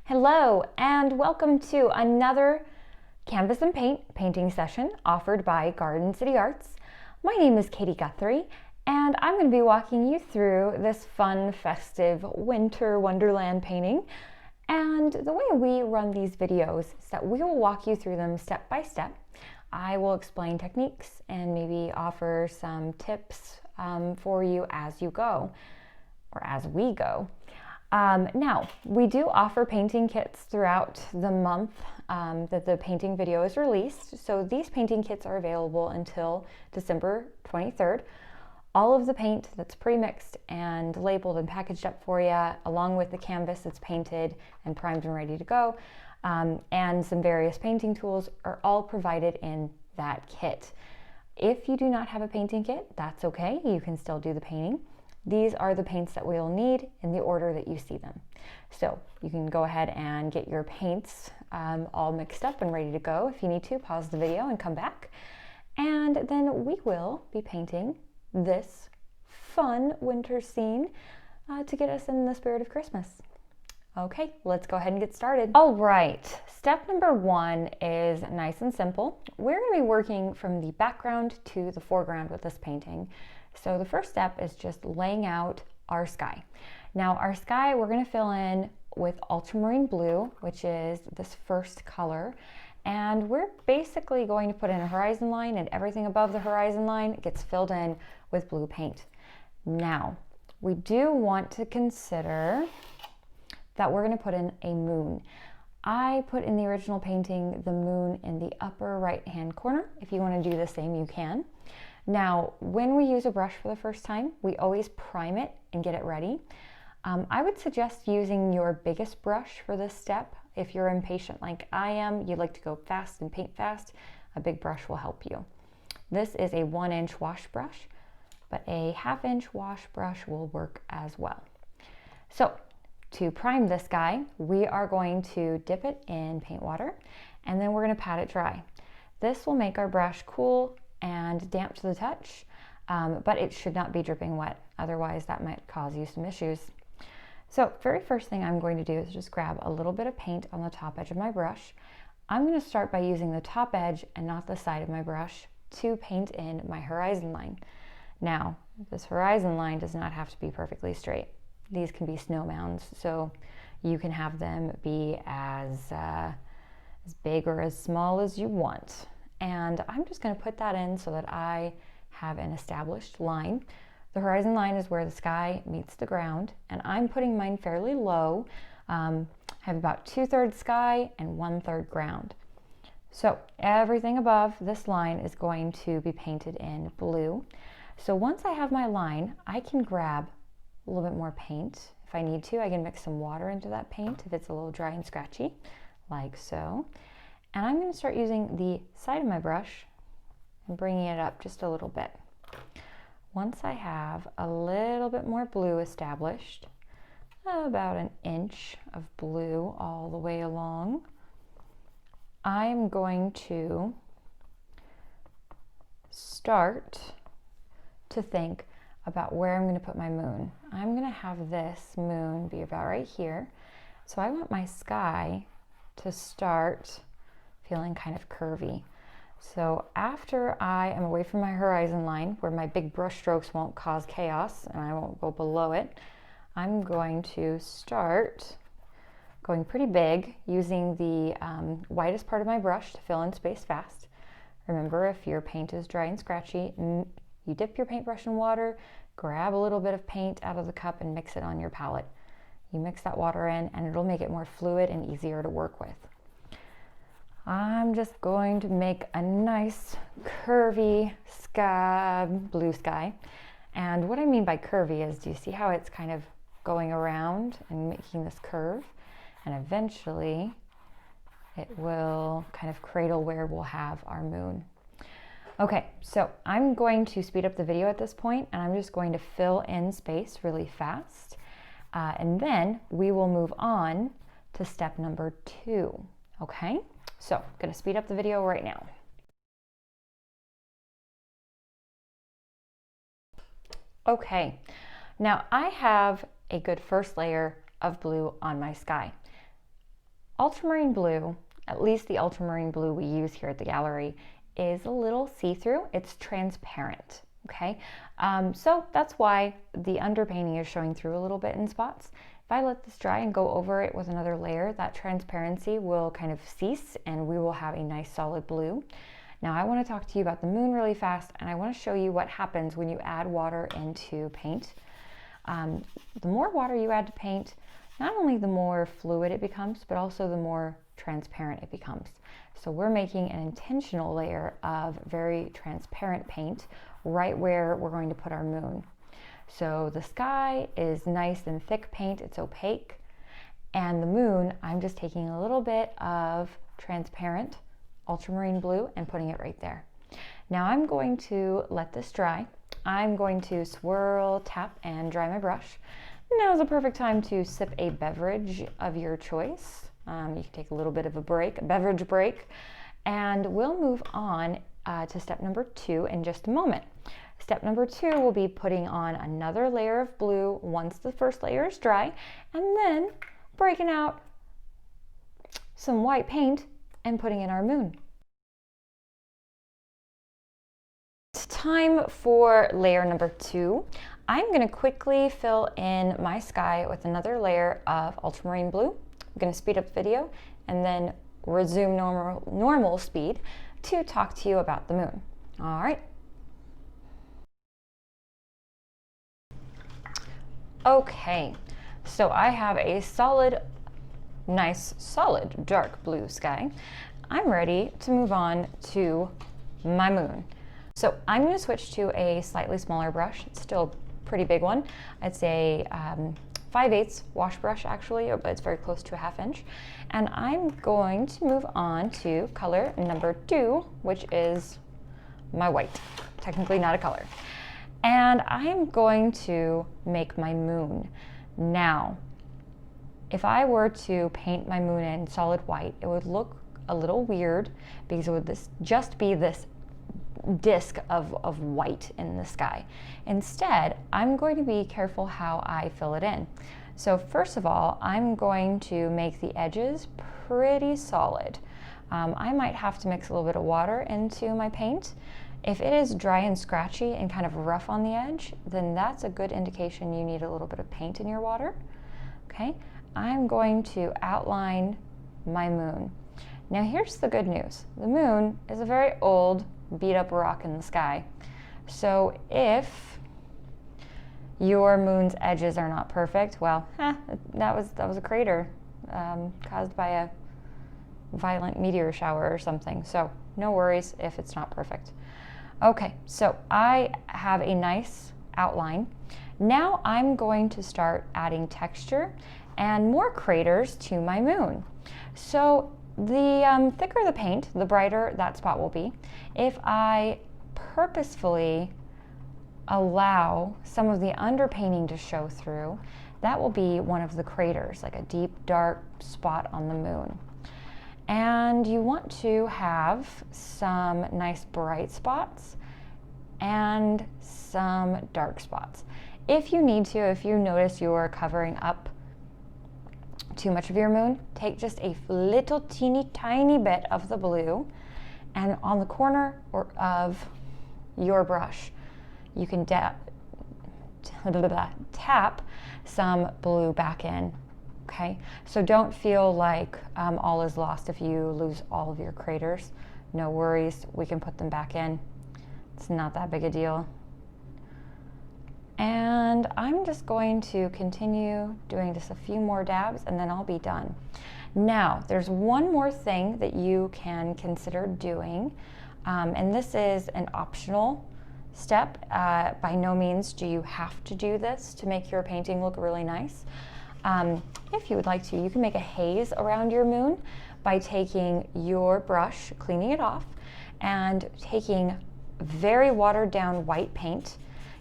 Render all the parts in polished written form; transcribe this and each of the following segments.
Hello and welcome to another Canvas and Paint painting session offered by Garden City Arts. My name is Katie Guthrie and I'm going to be walking you through this fun, festive winter wonderland painting. And the way we run these videos is that we will walk you through them step by step. I will explain techniques and maybe offer some tips for you as you go, or as we go. Now, we do offer painting kits throughout the month that the painting video is released. So these painting kits are available until December 23rd. All of the paint that's pre-mixed and labeled and packaged up for you, along with the canvas that's painted and primed and ready to go, and some various painting tools are all provided in that kit. If you do not have a painting kit, that's okay. You can still do the painting. These are the paints that we'll need in the order that you see them. So you can go ahead and get your paints all mixed up and ready to go. If you need to, pause the video and come back. And then we will be painting this fun winter scene to get us in the spirit of Christmas. Okay, let's go ahead and get started. All right, step number one is nice and simple. We're gonna be working from the background to the foreground with this painting. So the first step is just laying out our sky. Now our sky, we're going to fill in with ultramarine blue, which is this first color. And we're basically going to put in a horizon line, and everything above the horizon line gets filled in with blue paint. Now, we do want to consider that we're going to put in a moon. I put in the original painting the moon in the upper right-hand corner. If you want to do the same, you can. Now, when we use a brush for the first time, we always prime it and get it ready. I would suggest using your biggest brush for this step. If you're impatient like I am, you like to go fast and paint fast, a big brush will help you. This is a 1-inch wash brush, but a 1/2-inch wash brush will work as well. So, to prime this guy, we are going to dip it in paint water, and then we're going to pat it dry. This will make our brush cool and damp to the touch, but it should not be dripping wet. Otherwise, that might cause you some issues. So very first thing I'm going to do is just grab a little bit of paint on the top edge of my brush. I'm going to start by using the top edge and not the side of my brush to paint in my horizon line. Now, this horizon line does not have to be perfectly straight. These can be snow mounds, so you can have them be as big or as small as you want. And I'm just going to put that in so that I have an established line. The horizon line is where the sky meets the ground, and I'm putting mine fairly low. I have about 2/3 sky and 1/3 ground. So everything above this line is going to be painted in blue. So once I have my line, I can grab a little bit more paint. If I need to, I can mix some water into that paint if it's a little dry and scratchy, like so. And I'm going to start using the side of my brush and bringing it up just a little bit. Once I have a little bit more blue established, about 1 inch of blue all the way along, I'm going to start to think about where I'm going to put my moon. I'm going to have this moon be about right here. So I want my sky to start feeling kind of curvy. So after I am away from my horizon line, where my big brush strokes won't cause chaos and I won't go below it, I'm going to start going pretty big, using the widest part of my brush to fill in space fast. Remember, if your paint is dry and scratchy, you dip your paintbrush in water, grab a little bit of paint out of the cup and mix it on your palette. You mix that water in and it'll make it more fluid and easier to work with. I'm just going to make a nice curvy sky, blue sky. And what I mean by curvy is, do you see how it's kind of going around and making this curve? And eventually it will kind of cradle where we'll have our moon. Okay, so I'm going to speed up the video at this point, and I'm just going to fill in space really fast. And then we will move on to step number 2, okay? So I'm going to speed up the video right now. Okay, now I have a good first layer of blue on my sky. ultramarine blue, at least the ultramarine blue we use here at the gallery, is a little see-through. It's transparent, okay? So that's why the underpainting is showing through a little bit in spots. If I let this dry and go over it with another layer, that transparency will kind of cease and we will have a nice solid blue. Now I want to talk to you about the moon really fast, and I want to show you what happens when you add water into paint. The more water you add to paint, not only the more fluid it becomes, but also the more transparent it becomes. So we're making an intentional layer of very transparent paint right where we're going to put our moon. So the sky is nice and thick paint, it's opaque. And the moon, I'm just taking a little bit of transparent ultramarine blue and putting it right there. Now I'm going to let this dry. I'm going to swirl, tap, and dry my brush. Now is a perfect time to sip a beverage of your choice. You can take a little bit of a break, a beverage break, and we'll move on to step number 2 in just a moment. Step number 2 will be putting on another layer of blue once the first layer is dry, and then breaking out some white paint and putting in our moon. It's time for layer number 2. I'm going to quickly fill in my sky with another layer of ultramarine blue. I'm going to speed up the video and then resume normal speed to talk to you about the moon. All right. Okay, so I have a nice solid dark blue sky. I'm ready to move on to my moon. So I'm going to switch to a slightly smaller brush. It's still a pretty big one. It's a 5/8 wash brush actually, but it's very close to a 1/2 inch. And I'm going to move on to color number 2, which is my white. Technically not a color. And I'm going to make my moon. Now, if I were to paint my moon in solid white, it would look a little weird because it would just be this disc of white in the sky. Instead, I'm going to be careful how I fill it in. So first of all, I'm going to make the edges pretty solid. I might have to mix a little bit of water into my paint. If it is dry and scratchy and kind of rough on the edge, then that's a good indication you need a little bit of paint in your water. Okay, I'm going to outline my moon. Now here's the good news. The moon is a very old, beat up rock in the sky. So if your moon's edges are not perfect, well, that was a crater caused by a violent meteor shower or something. So no worries if it's not perfect. Okay, so I have a nice outline. Now I'm going to start adding texture and more craters to my moon. So the thicker the paint, the brighter that spot will be. If I purposefully allow some of the underpainting to show through, that will be one of the craters, like a deep dark spot on the moon. And you want to have some nice bright spots and some dark spots. If you need to, if you notice you're covering up too much of your moon, take just a little teeny tiny bit of the blue, and on the corner of your brush, you can tap some blue back in. Okay, so don't feel like all is lost if you lose all of your craters. No worries, we can put them back in. It's not that big a deal. And I'm just going to continue doing just a few more dabs and then I'll be done. Now, there's one more thing that you can consider doing, and this is an optional step. By no means do you have to do this to make your painting look really nice. If you would like to, you can make a haze around your moon by taking your brush, cleaning it off, and taking very watered down white paint.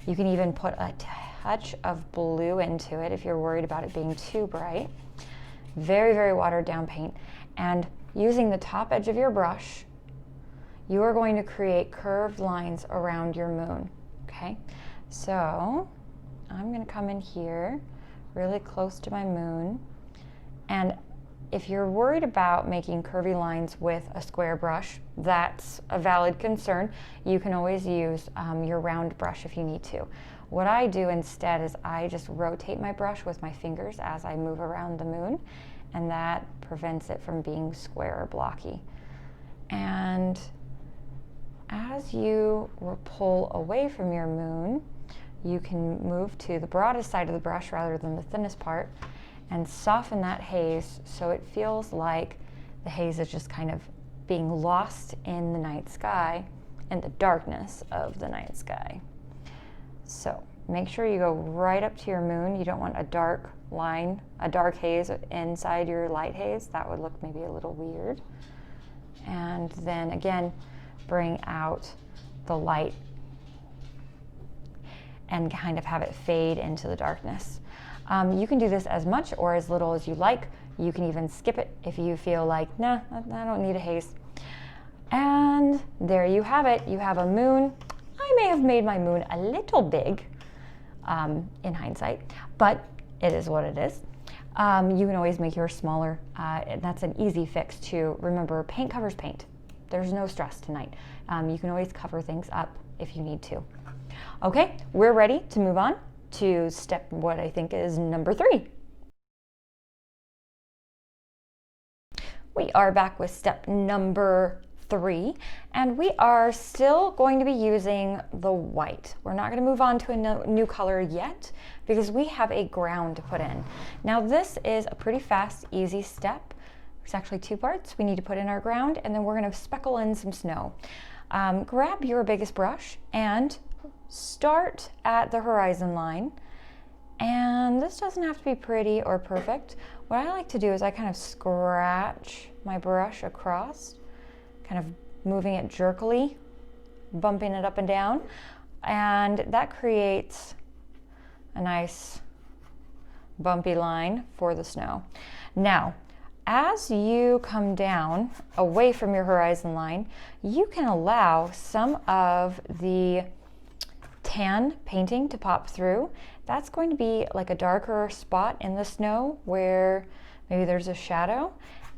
You can even put a touch of blue into it if you're worried about it being too bright. Very, very watered down paint. And using the top edge of your brush, you are going to create curved lines around your moon. Okay, so I'm going to come in here really close to my moon, and if you're worried about making curvy lines with a square brush, that's a valid concern. You can always use your round brush if you need to. What I do instead is I just rotate my brush with my fingers as I move around the moon, and that prevents it from being square or blocky. And as you pull away from your moon, you can move to the broadest side of the brush rather than the thinnest part and soften that haze so it feels like the haze is just kind of being lost in the night sky and the darkness of the night sky. So make sure you go right up to your moon. You don't want a dark line, a dark haze inside your light haze. That would look maybe a little weird. And then again, bring out the light and kind of have it fade into the darkness. You can do this as much or as little as you like. You can even skip it if you feel like, nah, I don't need a haze. And there you have it. You have a moon. I may have made my moon a little big in hindsight, but it is what it is. You can always make yours smaller. And that's an easy fix too. Remember, paint covers paint. There's no stress tonight. You can always cover things up if you need to. Okay, we're ready to move on to step what I think is number 3. We are back with step number 3, and we are still going to be using the white. We're not going to move on to a new color yet because we have a ground to put in. Now this is a pretty fast, easy step. There's actually 2 parts. We need to put in our ground, and then we're going to speckle in some snow. Grab your biggest brush and start at the horizon line. And this doesn't have to be pretty or perfect. What I like to do is I kind of scratch my brush across, kind of moving it jerkily, bumping it up and down, and that creates a nice bumpy line for the snow. Now, as you come down away from your horizon line, you can allow some of the tan painting to pop through. That's going to be like a darker spot in the snow where maybe there's a shadow,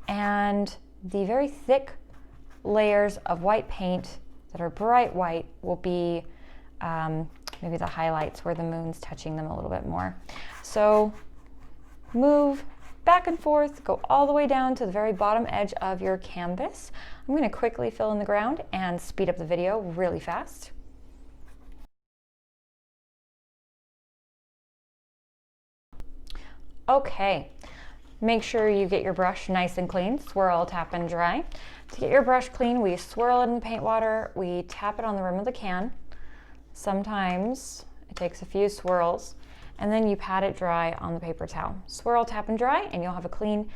and the very thick layers of white paint that are bright white will be maybe the highlights where the moon's touching them a little bit more. So move back and forth, go all the way down to the very bottom edge of your canvas. I'm going to quickly fill in the ground and speed up the video really fast. Okay, make sure you get your brush nice and clean, swirl, tap, and dry. To get your brush clean, we swirl it in the paint water, we tap it on the rim of the can. Sometimes it takes a few swirls, and then you pat it dry on the paper towel. Swirl, tap, and dry, and you'll have a clean,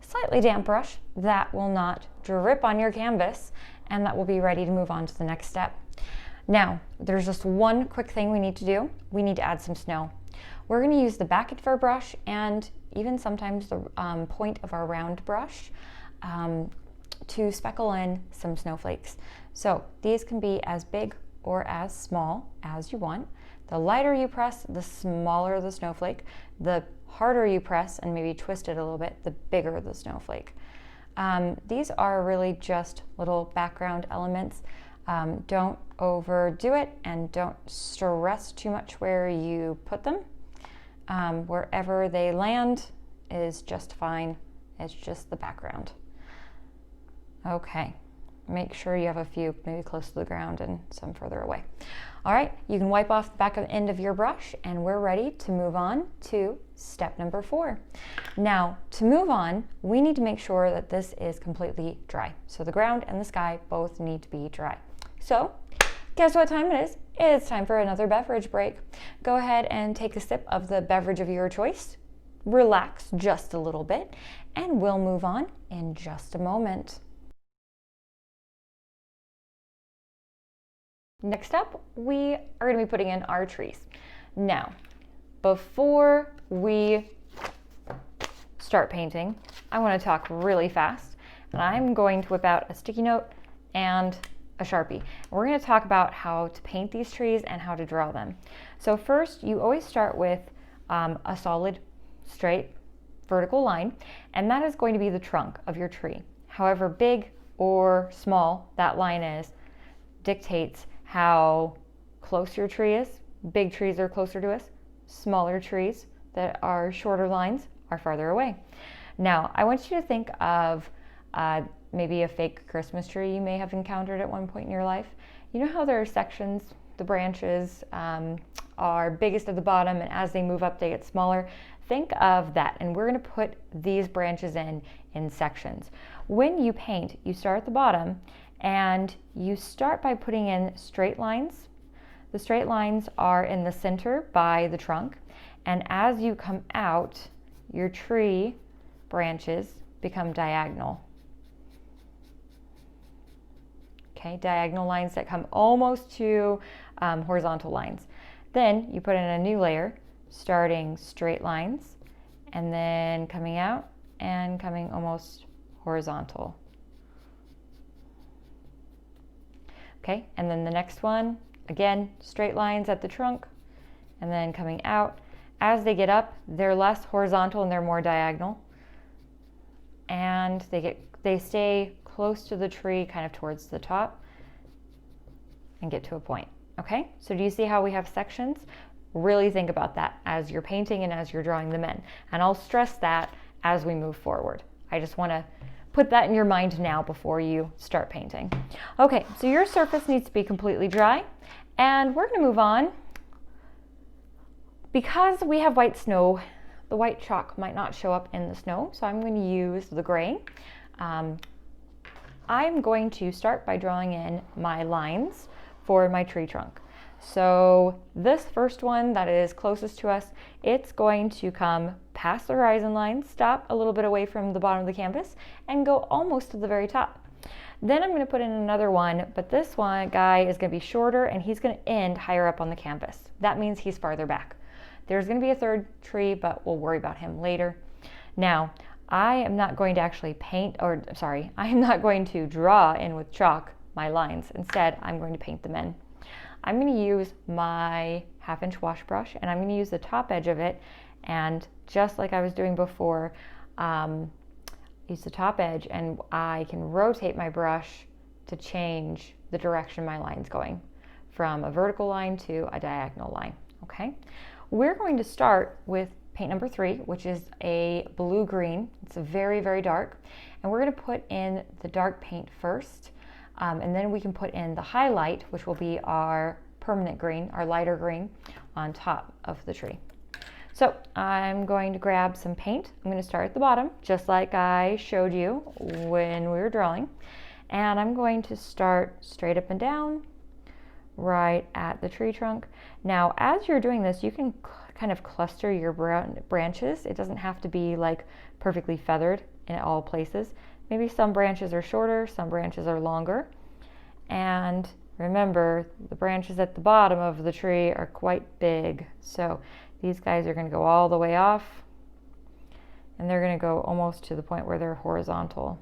slightly damp brush that will not drip on your canvas, and that will be ready to move on to the next step. Now, there's just one quick thing we need to do. We need to add some snow. We're going to use the back of our brush and even sometimes the point of our round brush to speckle in some snowflakes. So these can be as big or as small as you want. The lighter you press, the smaller the snowflake. The harder you press and maybe twist it a little bit, the bigger the snowflake. These are really just little background elements. Don't overdo it and don't stress too much where you put them. Wherever they land is just fine. It's just the background. Okay, make sure you have a few maybe close to the ground and some further away. All right, you can wipe off the back of the end of your brush, and we're ready to move on to step number 4. Now, to move on, we need to make sure that this is completely dry. So the ground and the sky both need to be dry. So, guess what time it is? It's time for another beverage break. Go ahead and take a sip of the beverage of your choice. Relax just a little bit, and we'll move on in just a moment. Next up, we are going to be putting in our trees. Now, before we start painting, I want to talk really fast, and I'm going to whip out a sticky note and a Sharpie. We're going to talk about how to paint these trees and how to draw them. So first, you always start with a solid, straight vertical line, and that is going to be the trunk of your tree. However big or small that line is dictates how close your tree is. Big trees are closer to us. Smaller trees that are shorter lines are farther away. Now, I want you to think of maybe a fake Christmas tree you may have encountered at one point in your life. You know how there are sections, the branches are biggest at the bottom, and as they move up, they get smaller. Think of that, and we're going to put these branches in sections. When you paint, you start at the bottom, and you start by putting in straight lines. The straight lines are in the center by the trunk, and as you come out, your tree branches become diagonal. Okay, diagonal lines that come almost to horizontal lines. Then you put in a new layer, starting straight lines, and then coming out and coming almost horizontal. Okay, and then the next one, again, straight lines at the trunk, and then coming out. As they get up, they're less horizontal and they're more diagonal. And they stay close to the tree, kind of towards the top, and get to a point. Okay, so do you see how we have sections? Really think about that as you're painting and as you're drawing them in. And I'll stress that as we move forward. I just want to put that in your mind now before you start painting. Okay, so your surface needs to be completely dry, and we're going to move on. Because we have white snow, the white chalk might not show up in the snow, so I'm going to use the gray. I'm going to start by drawing in my lines for my tree trunk. So this first one that is closest to us, it's going to come past the horizon line, stop a little bit away from the bottom of the canvas, and go almost to the very top. Then I'm going to put in another one, but this one guy is going to be shorter and he's going to end higher up on the canvas. That means he's farther back. There's going to be a third tree, but we'll worry about him later. Now, I am not going to actually I am not going to draw in with chalk my lines. Instead, I'm going to paint them in. I'm going to use my 1/2-inch wash brush, and I'm going to use the top edge of it, and just like I was doing before, use the top edge, and I can rotate my brush to change the direction my line's going from a vertical line to a diagonal line. Okay, we're going to start with paint number 3, which is a blue-green. It's very, very dark, and we're going to put in the dark paint first. And then we can put in the highlight, which will be our permanent green, our lighter green, on top of the tree. So I'm going to grab some paint. I'm going to start at the bottom, just like I showed you when we were drawing. And I'm going to start straight up and down, right at the tree trunk. Now, as you're doing this, you can kind of cluster your branches. It doesn't have to be like perfectly feathered in all places. Maybe some branches are shorter, some branches are longer. And remember, the branches at the bottom of the tree are quite big. So these guys are going to go all the way off, and they're going to go almost to the point where they're horizontal.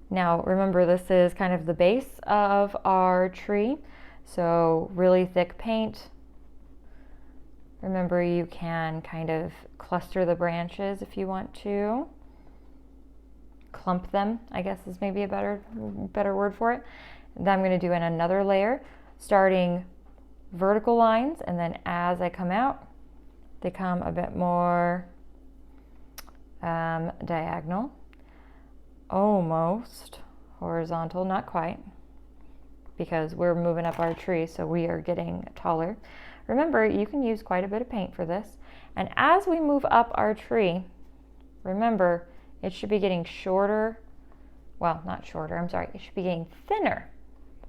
Now, remember, this is kind of the base of our tree. So really thick paint. Remember, you can kind of cluster the branches if you want to. Clump them, I guess is maybe a better word for it. Then I'm going to do in another layer, starting vertical lines, and then as I come out, they come a bit more diagonal, almost horizontal, not quite, because we're moving up our tree, so we are getting taller. Remember, you can use quite a bit of paint for this. And as we move up our tree, remember, it should be getting shorter. Well, not shorter, I'm sorry. It should be getting thinner.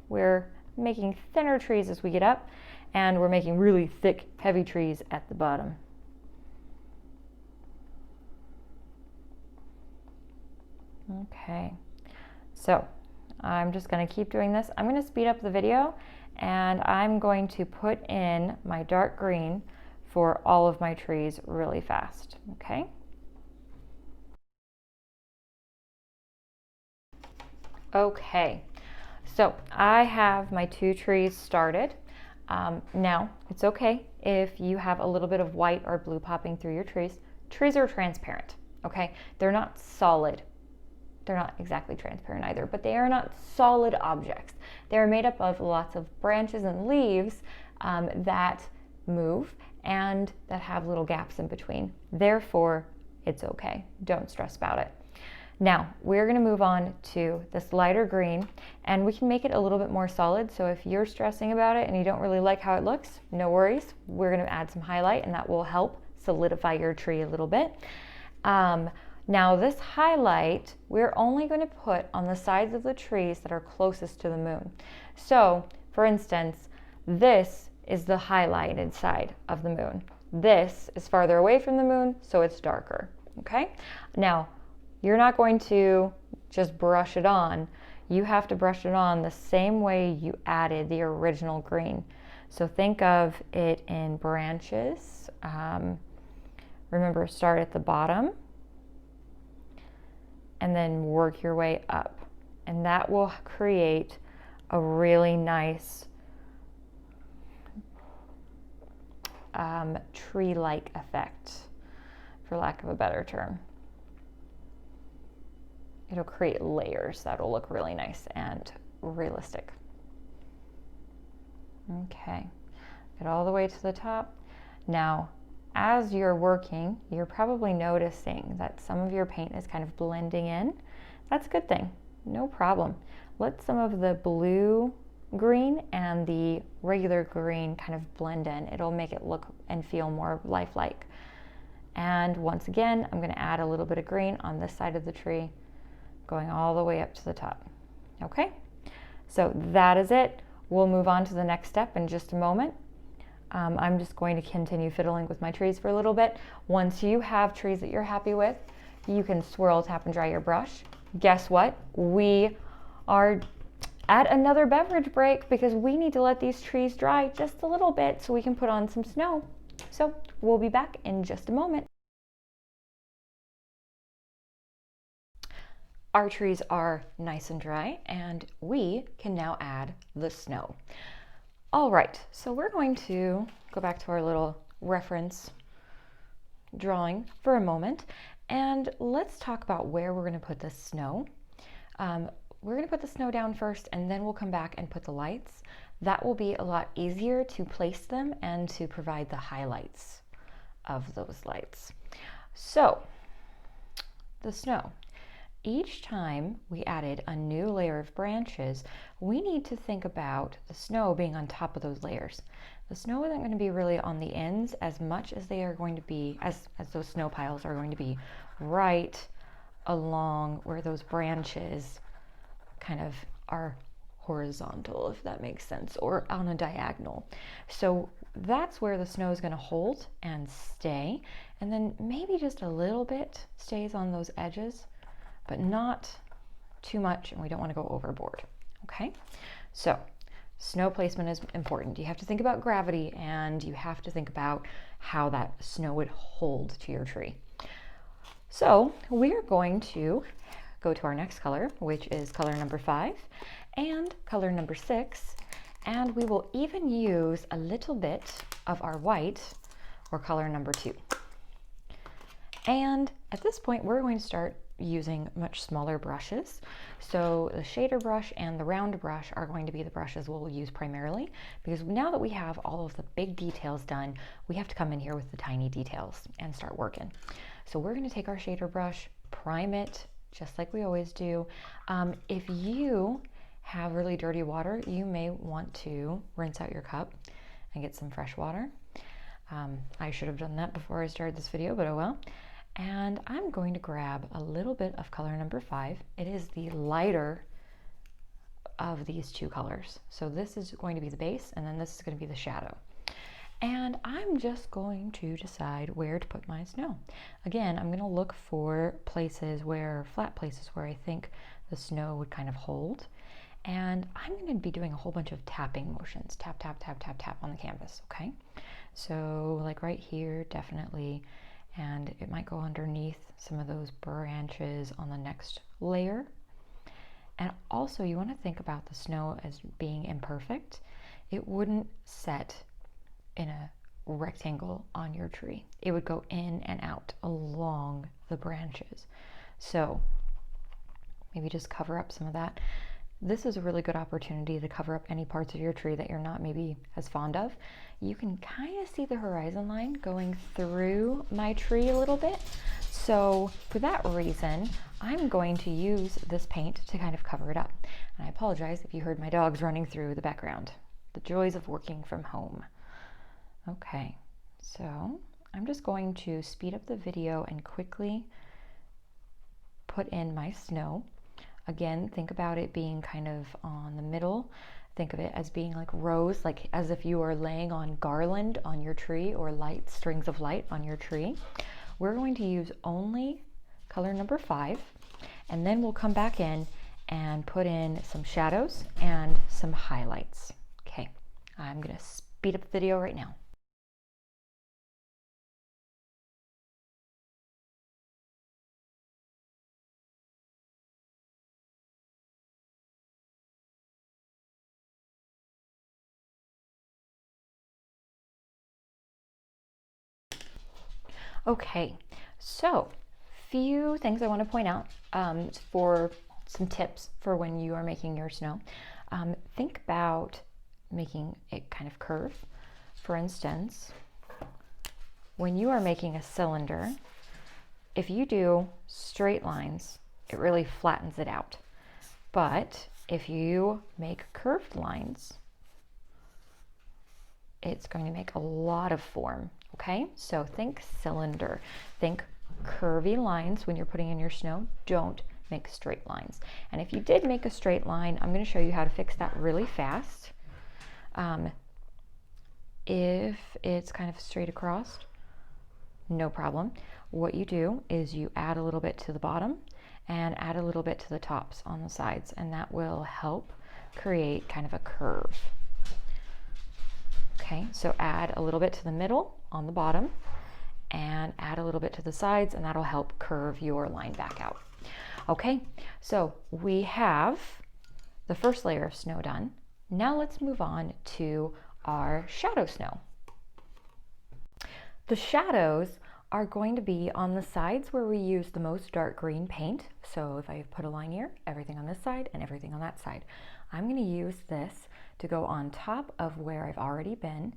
We're making thinner trees as we get up, and we're making really thick, heavy trees at the bottom. Okay, so I'm just going to keep doing this. I'm going to speed up the video, and I'm going to put in my dark green for all of my trees really fast, okay? Okay, so I have my 2 trees started. Now, it's okay if you have a little bit of white or blue popping through your trees. Trees are transparent, okay? They're not solid. They're not exactly transparent either, but they are not solid objects. They're made up of lots of branches and leaves that move and that have little gaps in between. Therefore, it's okay. Don't stress about it. Now, we're going to move on to this lighter green, and we can make it a little bit more solid. So if you're stressing about it and you don't really like how it looks, no worries. We're going to add some highlight, and that will help solidify your tree a little bit. Now, this highlight, we're only going to put on the sides of the trees that are closest to the moon. So, for instance, this is the highlighted side of the moon. This is farther away from the moon, so it's darker, okay? Now, you're not going to just brush it on. You have to brush it on the same way you added the original green. So think of it in branches. Remember, start at the bottom and then work your way up. And that will create a really nice tree-like effect, for lack of a better term. It'll create layers that'll look really nice and realistic. Okay, get all the way to the top. Now, as you're working, you're probably noticing that some of your paint is kind of blending in. That's a good thing, no problem. Let some of the blue green and the regular green kind of blend in. It'll make it look and feel more lifelike. And once again, I'm going to add a little bit of green on this side of the tree, going all the way up to the top. Okay, so that is it. We'll move on to the next step in just a moment. I'm just going to continue fiddling with my trees for a little bit. Once you have trees that you're happy with, you can swirl, tap, and dry your brush. Guess what? We are at another beverage break because we need to let these trees dry just a little bit so we can put on some snow. So we'll be back in just a moment. Our trees are nice and dry, and we can now add the snow. All right, so we're going to go back to our little reference drawing for a moment, and let's talk about where we're going to put the snow. We're going to put the snow down first, and then we'll come back and put the lights. That will be a lot easier to place them and to provide the highlights of those lights. So, the snow. Each time we added a new layer of branches, we need to think about the snow being on top of those layers. The snow isn't going to be really on the ends as much as they are going to be, as those snow piles are going to be right along where those branches kind of are horizontal, if that makes sense, or on a diagonal. So that's where the snow is going to hold and stay, and then maybe just a little bit stays on those edges, but not too much, and we don't want to go overboard. Okay, so snow placement is important. You have to think about gravity, and you have to think about how that snow would hold to your tree. So we're going to go to our next color, which is color number 5 and color number 6, and we will even use a little bit of our white, or color number 2. And at this point, we're going to start using much smaller brushes. So the shader brush and the round brush are going to be the brushes we'll use primarily, because now that we have all of the big details done, we have to come in here with the tiny details and start working. So we're going to take our shader brush, prime it, just like we always do. If you have really dirty water, you may want to rinse out your cup and get some fresh water. I should have done that before I started this video, but oh well. And I'm going to grab a little bit of color number 5. It is the lighter of these two colors. So this is going to be the base, and then this is going to be the shadow. And I'm just going to decide where to put my snow. Again, I'm going to look for places where, flat places where I think the snow would kind of hold. And I'm going to be doing a whole bunch of tapping motions. Tap, tap, tap, tap, tap on the canvas, okay? So like right here, definitely. And it might go underneath some of those branches on the next layer. And also you want to think about the snow as being imperfect. it wouldn't set in a rectangle on your tree. It would go in and out along the branches. So maybe just cover up some of that. This is a really good opportunity to cover up any parts of your tree that you're not maybe as fond of. You can kind of see the horizon line going through my tree a little bit. So for that reason, I'm going to use this paint to kind of cover it up. And I apologize if you heard my dogs running through the background. The joys of working from home. Okay, so I'm just going to speed up the video and quickly put in my snow. Again, think about it being kind of on the middle. Think of it as being like rows, like as if you are laying on garland on your tree or light strings of light on your tree. We're going to use only color number 5, and then we'll come back in and put in some shadows and some highlights. Okay, I'm gonna speed up the video right now. Okay, so few things I want to point out for some tips for when you are making your snow. Think about making it kind of curve. For instance, when you are making a cylinder, if you do straight lines, it really flattens it out. But if you make curved lines, it's going to make a lot of form. Okay, so think cylinder, think curvy lines when you're putting in your snow. Don't make straight lines. And if you did make a straight line, I'm going to show you how to fix that really fast. If it's kind of straight across, no problem. What you do is you add a little bit to the bottom and add a little bit to the tops on the sides, and that will help create kind of a curve. Okay, so add a little bit to the middle on the bottom and add a little bit to the sides, and that'll help curve your line back out. Okay, so we have the first layer of snow done. Now let's move on to our shadow snow. The shadows are going to be on the sides where we use the most dark green paint. So if I put a line here, everything on this side and everything on that side. I'm going to use this to go on top of where I've already been.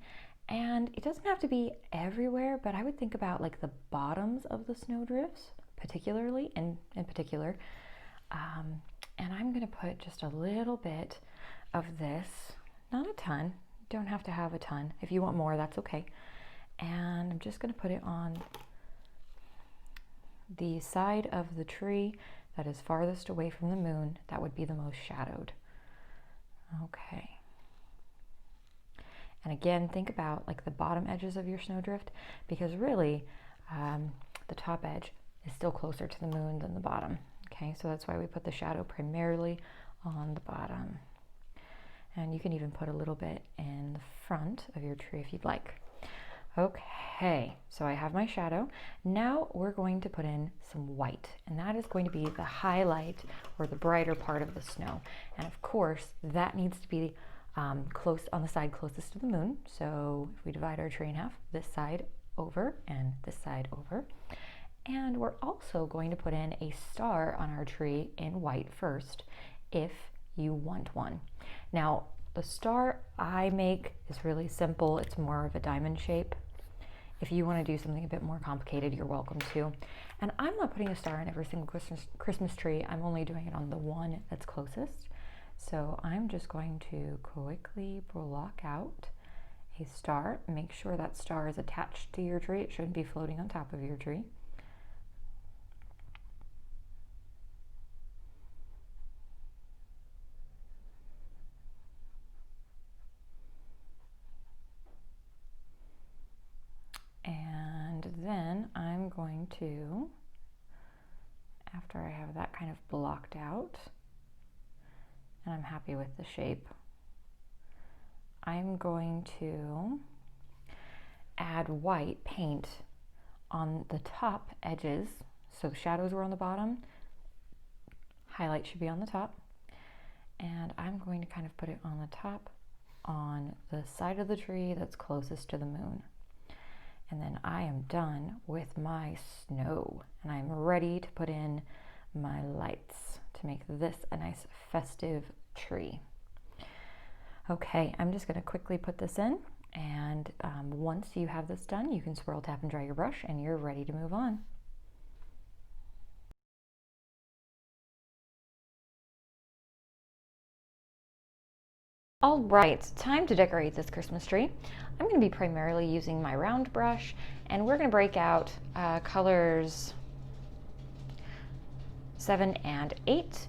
And it doesn't have to be everywhere, but I would think about like the bottoms of the snowdrifts, particularly, in particular. And I'm going to put just a little bit of this, not a ton, don't have to have a ton. If you want more, that's okay. And I'm just going to put it on the side of the tree that is farthest away from the moon. That would be the most shadowed. Okay. And again, think about like the bottom edges of your snowdrift, because really the top edge is still closer to the moon than the bottom. Okay, so that's why we put the shadow primarily on the bottom. And you can even put a little bit in the front of your tree if you'd like. Okay, so I have my shadow. Now we're going to put in some white, and that is going to be the highlight or the brighter part of the snow. And of course, that needs to be close on the side closest to the moon. So if we divide our tree in half, this side over and this side over. And we're also going to put in a star on our tree in white first, if you want one. Now, the star I make is really simple. It's more of a diamond shape. If you want to do something a bit more complicated, you're welcome to. And I'm not putting a star on every single Christmas tree. I'm only doing it on the one that's closest. So I'm just going to quickly block out a star. Make sure that star is attached to your tree. It shouldn't be floating on top of your tree. And then I'm going to, after I have that kind of blocked out, and I'm happy with the shape, I'm going to add white paint on the top edges. So shadows were on the bottom, highlight should be on the top, and I'm going to kind of put it on the top on the side of the tree that's closest to the moon. And then I am done with my snow, and I'm ready to put in my lights to make this a nice festive tree. Okay, I'm just going to quickly put this in, and once you have this done, you can swirl, tap, and dry your brush, and you're ready to move on. All right, time to decorate this Christmas tree. I'm going to be primarily using my round brush, and we're going to break out colors 7 and 8,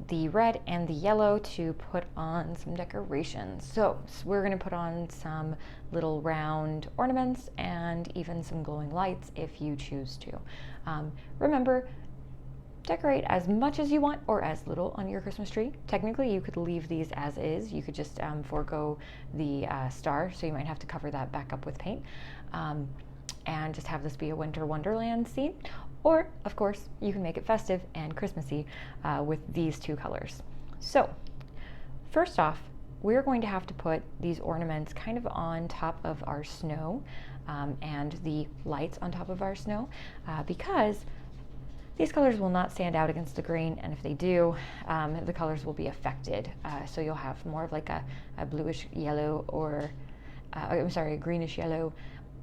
the red and the yellow, to put on some decorations. So we're going to put on some little round ornaments and even some glowing lights if you choose to. Remember, decorate as much as you want or as little on your Christmas tree. Technically, you could leave these as is. You could just forego the star, so you might have to cover that back up with paint, and just have this be a winter wonderland scene. Or, of course, you can make it festive and Christmassy with these two colors. So, first off, we're going to have to put these ornaments kind of on top of our snow, and the lights on top of our snow, because these colors will not stand out against the green, and if they do, the colors will be affected. So you'll have more of like a bluish yellow, or I'm sorry, a greenish yellow,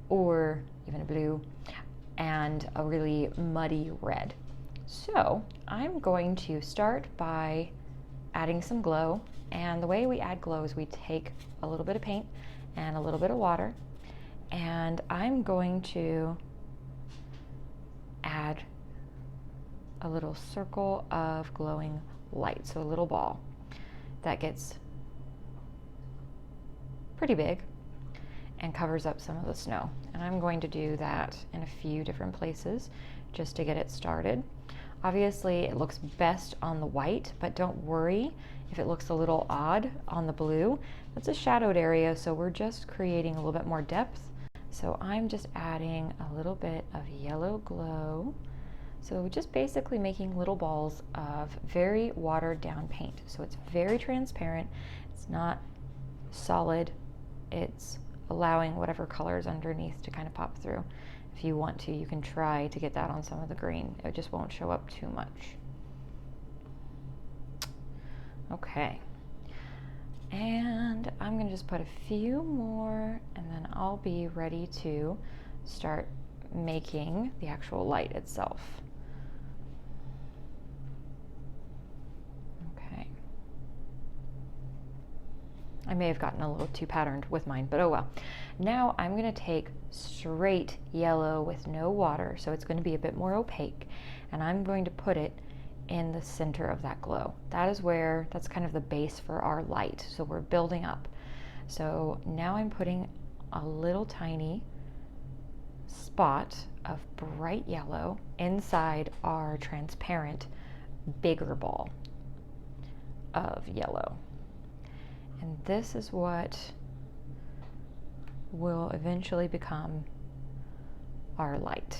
or even a blue, and a really muddy red. So I'm going to start by adding some glow, and the way we add glow is we take a little bit of paint and a little bit of water, and I'm going to add a little circle of glowing light, so a little ball that gets pretty big and covers up some of the snow. And I'm going to do that in a few different places just to get it started. Obviously, it looks best on the white, but don't worry if it looks a little odd on the blue. That's a shadowed area, so we're just creating a little bit more depth. So I'm just adding a little bit of yellow glow. So just basically making little balls of very watered down paint. So it's very transparent, it's not solid, it's allowing whatever colors underneath to kind of pop through. If you want to, you can try to get that on some of the green. It just won't show up too much. Okay. And I'm gonna just put a few more, and then I'll be ready to start making the actual light itself. I may have gotten a little too patterned with mine, but oh well. Now I'm going to take straight yellow with no water, so it's going to be a bit more opaque, and I'm going to put it in the center of that glow. That's kind of the base for our light, so we're building up. So now I'm putting a little tiny spot of bright yellow inside our transparent bigger ball of yellow. And this is what will eventually become our light.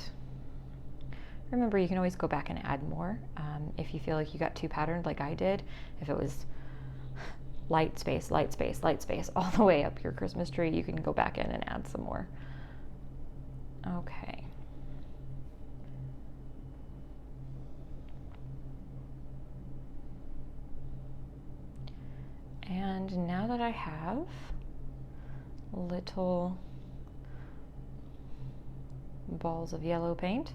Remember, you can always go back and add more if you feel like you got too patterned like I did. If it was light space, light space, light space all the way up your Christmas tree, you can go back in and add some more. Okay. And now that I have little balls of yellow paint,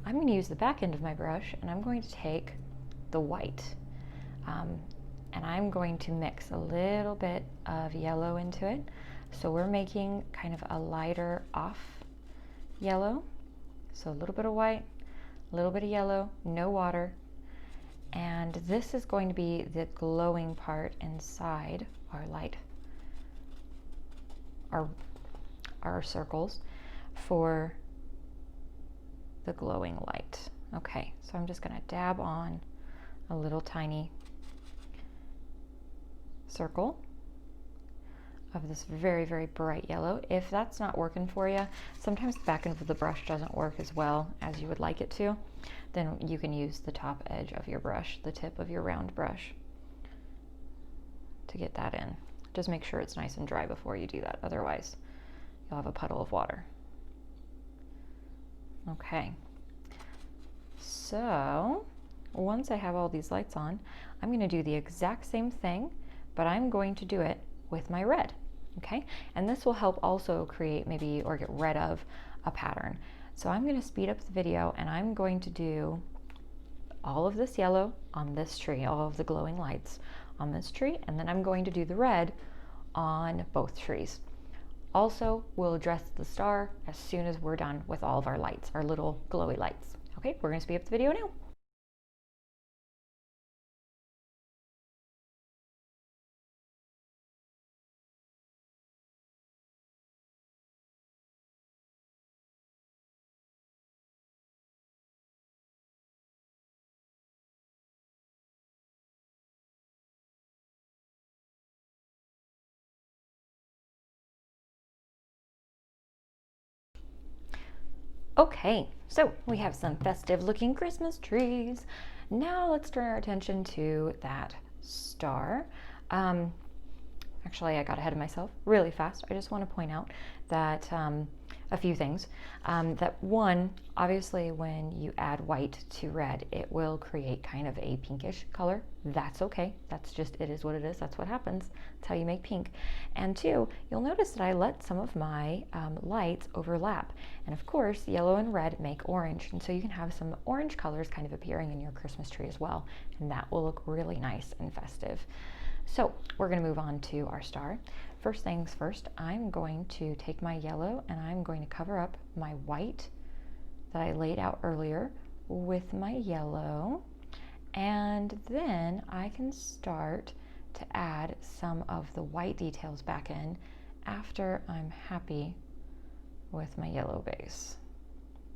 I'm going to use the back end of my brush, and I'm going to take the white, and I'm going to mix a little bit of yellow into it. So we're making kind of a lighter off yellow. So a little bit of white, a little bit of yellow, no water. And this is going to be the glowing part inside our light, our circles for the glowing light. Okay, so I'm just going to dab on a little tiny circle of this very, very bright yellow. If that's not working for you, sometimes the back end of the brush doesn't work as well as you would like it to, then you can use the top edge of your brush, the tip of your round brush, to get that in. Just make sure it's nice and dry before you do that. Otherwise, you'll have a puddle of water. Okay. So once I have all these lights on, I'm going to do the exact same thing, but I'm going to do it with my red. Okay. And this will help also create maybe or get rid of a pattern. So I'm going to speed up the video and I'm going to do all of this yellow on this tree, all of the glowing lights on this tree, and then I'm going to do the red on both trees. Also, we'll address the star as soon as we're done with all of our lights, our little glowy lights. Okay, we're going to speed up the video now. Okay, so we have some festive looking Christmas trees. Now let's turn our attention to that star. Actually, I got ahead of myself really fast. I just want to point out that a few things. That one, obviously when you add white to red, it will create kind of a pinkish color. That's okay. That's just, it is what it is. That's what happens. That's how you make pink. And two, you'll notice that I let some of my lights overlap. And of course, yellow and red make orange. And so you can have some orange colors kind of appearing in your Christmas tree as well. And that will look really nice and festive. So we're going to move on to our star. First things first, I'm going to take my yellow and I'm going to cover up my white that I laid out earlier with my yellow. And then I can start to add some of the white details back in after I'm happy with my yellow base.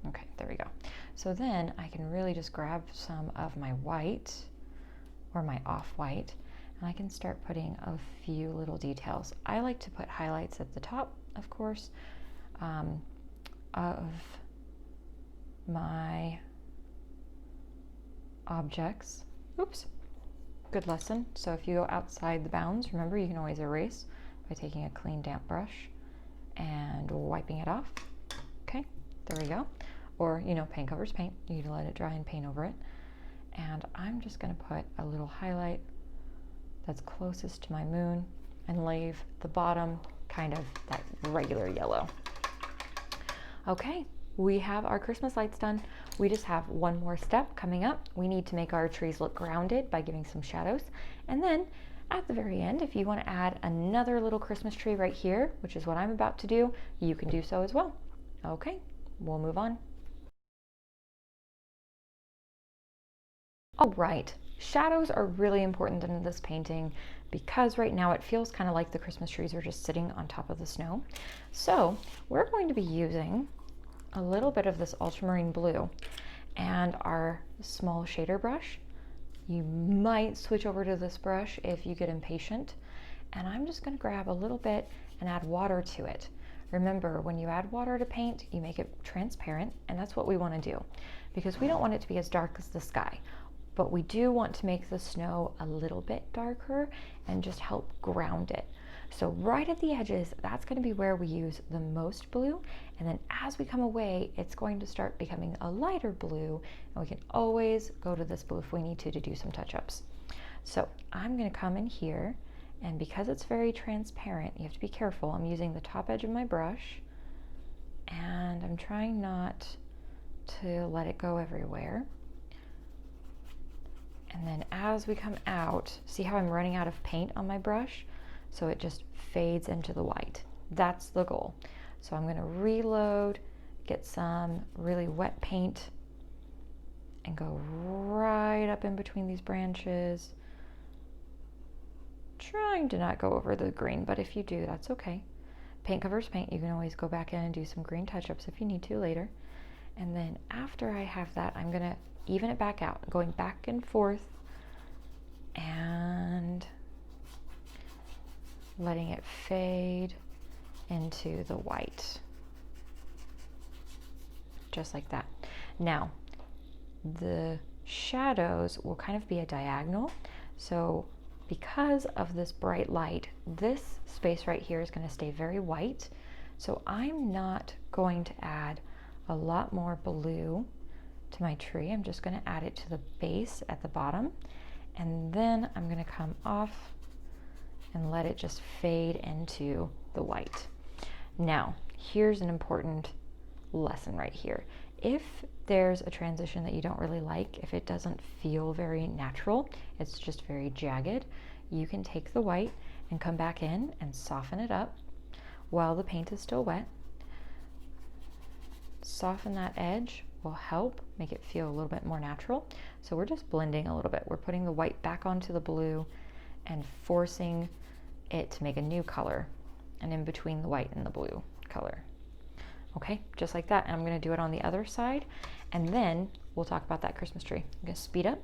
Okay, there we go. So then I can really just grab some of my white or my off-white, and I can start putting a few little details. I like to put highlights at the top, of course, of my objects. Oops, good lesson. So if you go outside the bounds, remember you can always erase by taking a clean damp brush and wiping it off. Okay, there we go. Or, you know, paint covers paint. You need to let it dry and paint over it. And I'm just going to put a little highlight that's closest to my moon and leave the bottom kind of that regular yellow. Okay, we have our Christmas lights done. We just have one more step coming up. We need to make our trees look grounded by giving some shadows. And then at the very end, if you want to add another little Christmas tree right here, which is what I'm about to do, you can do so as well. Okay, we'll move on. All right, shadows are really important in this painting because right now it feels kind of like the Christmas trees are just sitting on top of the snow. So we're going to be using a little bit of this ultramarine blue and our small shader brush. You might switch over to this brush if you get impatient. And I'm just going to grab a little bit and add water to it. Remember, when you add water to paint, you make it transparent, and that's what we want to do because we don't want it to be as dark as the sky. But we do want to make the snow a little bit darker and just help ground it. So right at the edges, that's going to be where we use the most blue. And then as we come away, it's going to start becoming a lighter blue. And we can always go to this blue if we need to do some touch-ups. So I'm going to come in here, and because it's very transparent, you have to be careful. I'm using the top edge of my brush, and I'm trying not to let it go everywhere. And then as we come out, see how I'm running out of paint on my brush? So it just fades into the white. That's the goal. So I'm going to reload, get some really wet paint, and go right up in between these branches. Trying to not go over the green, but if you do, that's okay. Paint covers paint. You can always go back in and do some green touch-ups if you need to later. And then after I have that, I'm going to even it back out, going back and forth and letting it fade into the white, just like that. Now, the shadows will kind of be a diagonal, so because of this bright light, this space right here is going to stay very white. So I'm not going to add a lot more blue to my tree. I'm just going to add it to the base at the bottom, and then I'm going to come off and let it just fade into the white. Now, here's an important lesson right here. If there's a transition that you don't really like, if it doesn't feel very natural, it's just very jagged, you can take the white and come back in and soften it up while the paint is still wet. Soften that edge will help make it feel a little bit more natural. So we're just blending a little bit. We're putting the white back onto the blue and forcing it to make a new color, and in between the white and the blue color. Okay, just like that. And I'm going to do it on the other side, and then we'll talk about that Christmas tree. I'm going to speed up.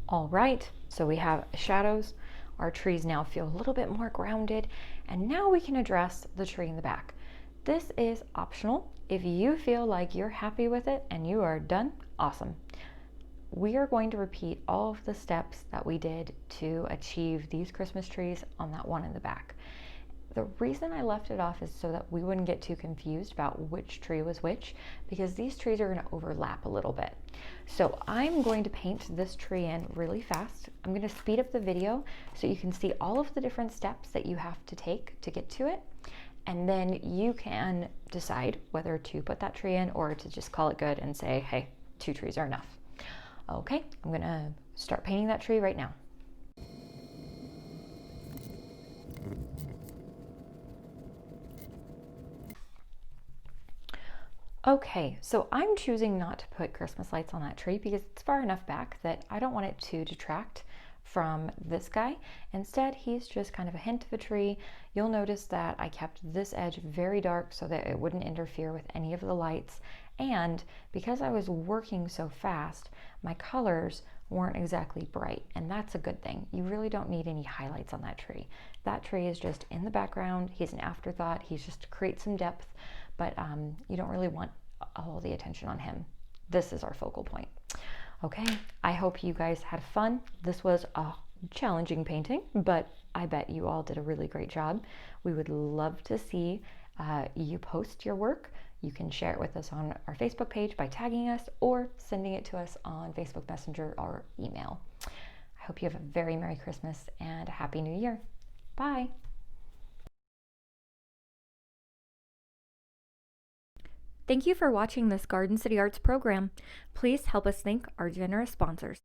All right, so we have shadows. Our trees now feel a little bit more grounded, and now we can address the tree in the back. This is optional. If you feel like you're happy with it and you are done, awesome. We are going to repeat all of the steps that we did to achieve these Christmas trees on that one in the back. The reason I left it off is so that we wouldn't get too confused about which tree was which, because these trees are going to overlap a little bit. So I'm going to paint this tree in really fast. I'm going to speed up the video so you can see all of the different steps that you have to take to get to it. And then you can decide whether to put that tree in or to just call it good and say, hey, 2 trees are enough. Okay, I'm going to start painting that tree right now. Okay, so I'm choosing not to put Christmas lights on that tree because it's far enough back that I don't want it to detract from this guy. Instead, he's just kind of a hint of a tree. You'll notice that I kept this edge very dark so that it wouldn't interfere with any of the lights. And because I was working so fast, my colors weren't exactly bright, and that's a good thing. You really don't need any highlights on that tree. That tree is just in the background. He's an afterthought. He's just to create some depth, but you don't really want all the attention on him. This is our focal point. Okay, I hope you guys had fun. This was a challenging painting, but I bet you all did a really great job. We would love to see you post your work. You can share it with us on our Facebook page by tagging us or sending it to us on Facebook Messenger or email. I hope you have a very Merry Christmas and a Happy New Year. Bye. Thank you for watching this Garden City Arts program. Please help us thank our generous sponsors.